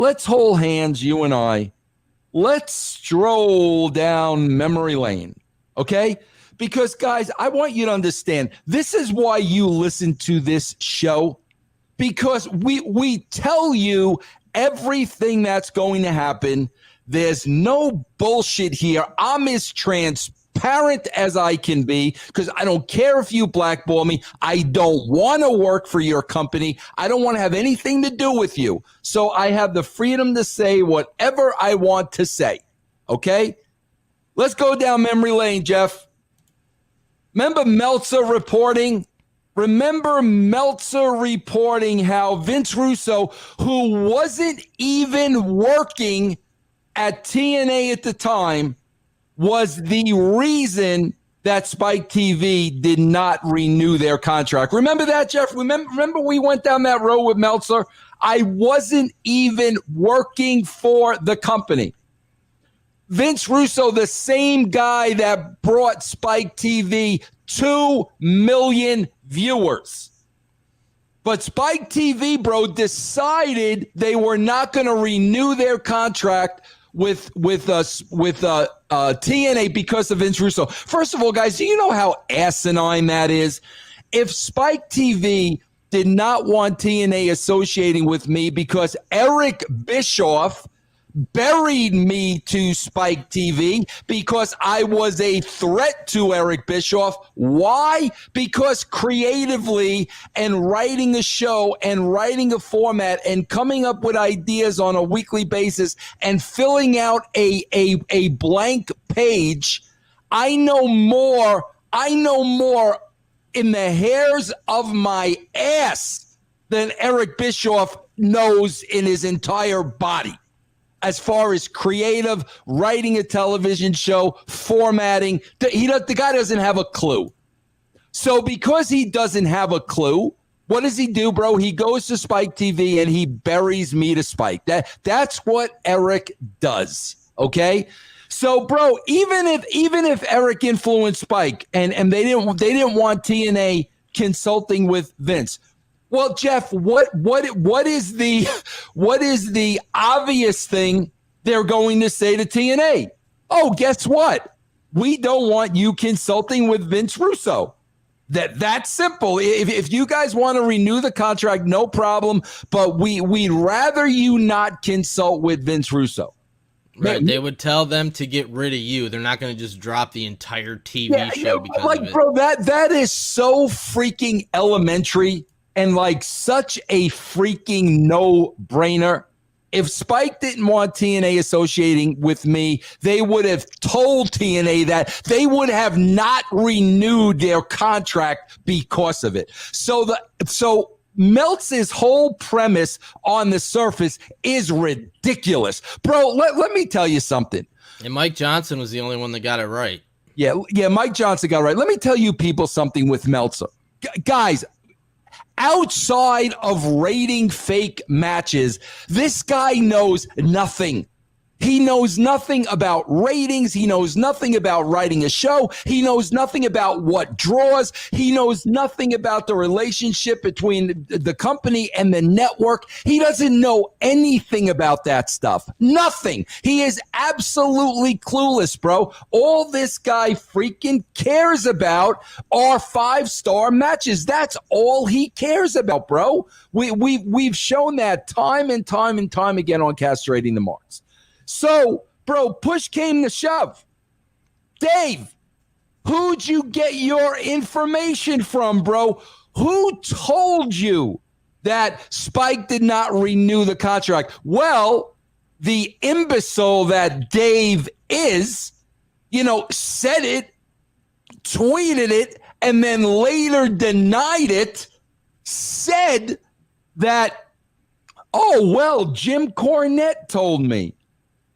let's hold hands, you and I. Let's stroll down memory lane, okay? Because, guys, I want you to understand, this is why you listen to this show, because we tell you everything that's going to happen. There's no bullshit here. I'm as transparent as I can be because I don't care if you blackball me. I don't want to work for your company. I don't want to have anything to do with you. So I have the freedom to say whatever I want to say, okay? Let's go down memory lane, Jeff. Remember Meltzer reporting? Remember Meltzer reporting how Vince Russo, who wasn't even working at TNA at the time, was the reason that Spike TV did not renew their contract. Remember that, Jeff? Remember we went down that road with Meltzer? I wasn't even working for the company. Vince Russo, the same guy that brought Spike TV 2 million viewers. But Spike TV, bro, decided they were not going to renew their contract with TNA because of Vince Russo. First of all, guys, do you know how asinine that is? If Spike TV did not want TNA associating with me because Eric Bischoff buried me to Spike TV because I was a threat to Eric Bischoff. Why? Because creatively and writing a show and writing a format and coming up with ideas on a weekly basis and filling out a blank page, I know more in the hairs of my ass than Eric Bischoff knows in his entire body. As far as creative, writing a television show, formatting, the guy doesn't have a clue. So because he doesn't have a clue, what does he do, bro? He goes to Spike TV and he buries me to Spike. That's what Eric does, okay? So, bro, even if Eric influenced Spike and they didn't want TNA consulting with Vince. Well, Jeff, what is the obvious thing they're going to say to TNA? Oh, guess what? We don't want you consulting with Vince Russo. That's simple. If you guys want to renew the contract, no problem. But we'd rather you not consult with Vince Russo. Right, they would tell them to get rid of you. They're not going to just drop the entire TV show because of it. Bro, that is so freaking elementary. And like such a freaking no-brainer. If Spike didn't want TNA associating with me, they would have told TNA that. They would have not renewed their contract because of it. So Meltz's whole premise on the surface is ridiculous. Bro, let me tell you something. And Mike Johnson was the only one that got it right. Yeah, Mike Johnson got it right. Let me tell you people something with Meltzer. Guys, outside of rating fake matches, this guy knows nothing. He knows nothing about ratings. He knows nothing about writing a show. He knows nothing about what draws. He knows nothing about the relationship between the company and the network. He doesn't know anything about that stuff. Nothing. He is absolutely clueless, bro. All this guy freaking cares about are 5-star matches. That's all he cares about, bro. We've shown that time and time and time again on Castrating the Marks. So, bro, push came to shove. Dave, who'd you get your information from, bro? Who told you that Spike did not renew the contract? Well, the imbecile that Dave is, said it, tweeted it, and then later denied it, said that, oh, well, Jim Cornette told me.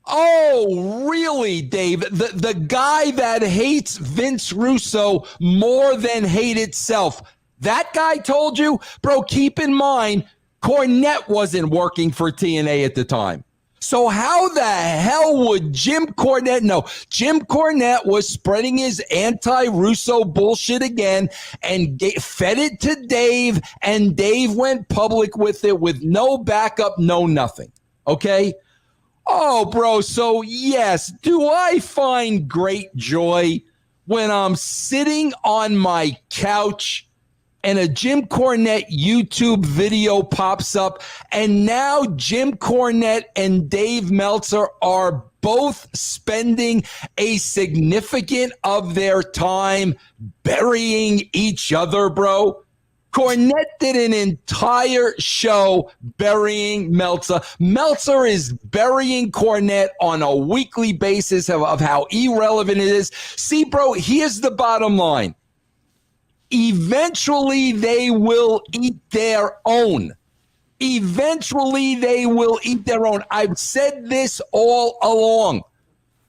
Oh, really, Dave? The guy that hates Vince Russo more than hate itself. That guy told you? Bro, keep in mind, Cornette wasn't working for TNA at the time. So how the hell would Jim Cornette know? Jim Cornette was spreading his anti-Russo bullshit again and fed it to Dave, and Dave went public with it with no backup, no nothing. Okay. Oh, bro. So, yes, do I find great joy when I'm sitting on my couch and a Jim Cornette YouTube video pops up, and now Jim Cornette and Dave Meltzer are both spending a significant of their time burying each other, bro? Cornette did an entire show burying Meltzer. Meltzer is burying Cornette on a weekly basis of how irrelevant it is. See, bro, here's the bottom line. Eventually, they will eat their own. Eventually, they will eat their own. I've said this all along.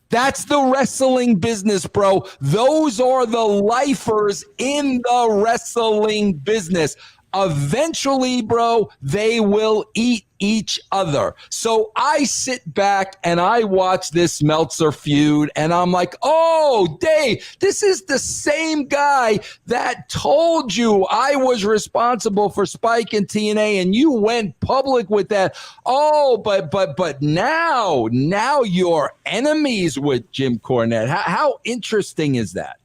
That's the wrestling business, bro. Those are the lifers in the wrestling business. Eventually, bro, they will eat each other. So I sit back and I watch this Meltzer feud, and I'm like, oh, Dave, this is the same guy that told you I was responsible for Spike and TNA, and you went public with that. Oh, but now you're enemies with Jim Cornette. How interesting is that?